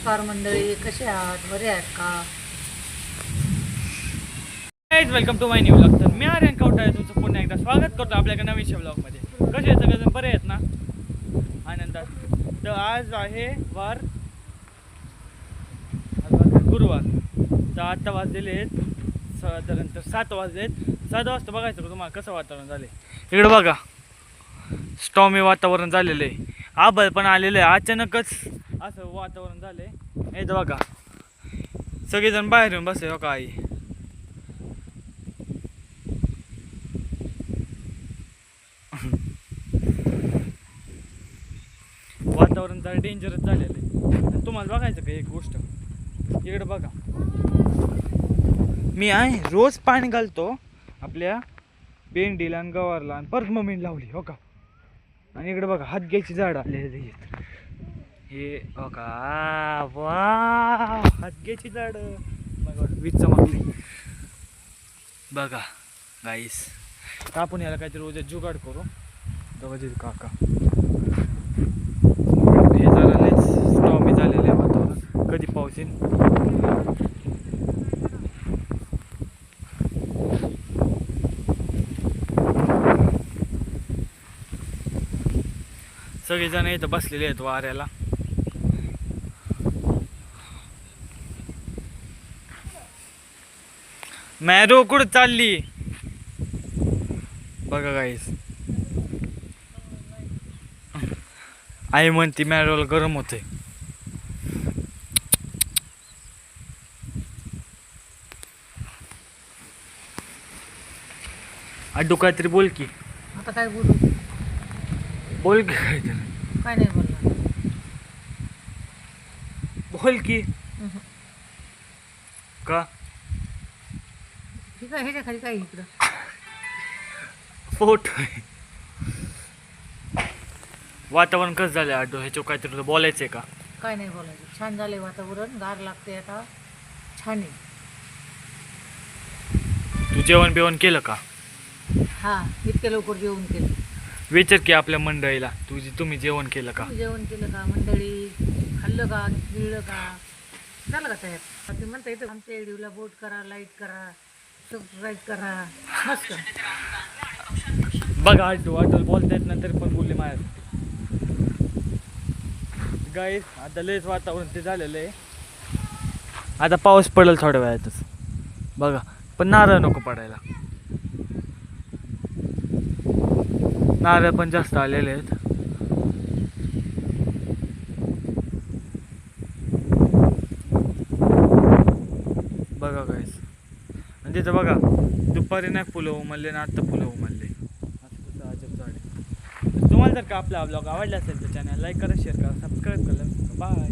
नमस्कार मंडळी, कसे आहात? बरे आहेत का? Welcome to my new vlog. तर मी आर्यन कवटा आहे, तुमचं पुन्हा एकदा स्वागत करतो आपल्या एका नवीनशा व्लॉगमध्ये. कसे आहेत सगळेजण? बरे आहेत ना? आनंदात. तर आज आहे वार गुरुवार. तर आत्ता वाजलेले आहेत साधारणतः 7 वाजलेत. 7 वाजता बघायचं का तुम्हाला कसं वातावरण झालं. इकडं बघा, स्टॉमी वातावरण झालेलं आहे. आभाळ पण आलेलं आहे. अचानकच असं वातावरण झालं आहे. इथं बघा, सगळेजण बाहेर येऊन बसले. हो का आई, वातावरण जरा डेंजरस झालेलं आहे. तुम्हाला बघायचं का एक गोष्ट, इकडे बघा, मी आहे रोज पाणी घालतो आपल्या भेंडीला आणि गवारला, आणि परत मम्मीने लावली. हो का. आणि इकडे बघा, हातग्याची झाड आलेली आहेत. हे हो का, वा, हातग्याची झाड बघा, वीज चमकली बघा गाईस. आपण याला काहीतरी रोज जुगाड करू. बघा काका, हे जरा लयच स्टॉमी झालेलं आहे वातावरण. कधी पाऊस येईल. सगळेजण इथं बसलेले आहेत वाऱ्याला. मॅरो कुठं चालली बघा गाईस. आई म्हणती मॅरोला गरम होते. अड्डू काहीतरी बोल की. आता काय बोलू? बोल की काहीतरी. काय नाही बोलणार. बोल की. का ठीक आहे, ह्याच्या खाली काय इकडं फोटो आहे. वातावरण कसं झालं अड्डू, ह्याच्यावर काहीतरी तुला बोलायचंय का? काय नाही बोलायचं. छान झालंय वातावरण, गार लागते आता, छान आहे. तू जेवण बिवण केलं का? हा, इतक्या लवकर जेवण केलं. विचार की आपल्या मंडळीला, तुम्ही जेवण केलं का? तुम्ही जेवण केलं का मंडळी? खाल्लं का? गिळलं का? झालं का तयार? ते म्हणता येतं आमच्या व्हिडिओला बोट करा, लाईक करा, सबस्क्राईब करा. मस्त बघा अड्डू बोलता येत नंतर पण बोलले माझ्या गाईस. आता लयच वातावरण ते झालेलं आहे. आता पाऊस पडेल थोड्या वेळातच बघा, पण नारळ नको पडायला. नारळ पण जास्त आलेले आहेत. बघा गाईस. आणि तिथं बघा, दुपारी नाही फुलं उमलले ना, आत्ता फुलं उमलले. असं अजब झाड आहे. तुम्हाला जर का आपला ब्लॉग आवडला असेल तर चॅनल लाईक करा, शेअर करा, सबस्क्राईब करा. बाय.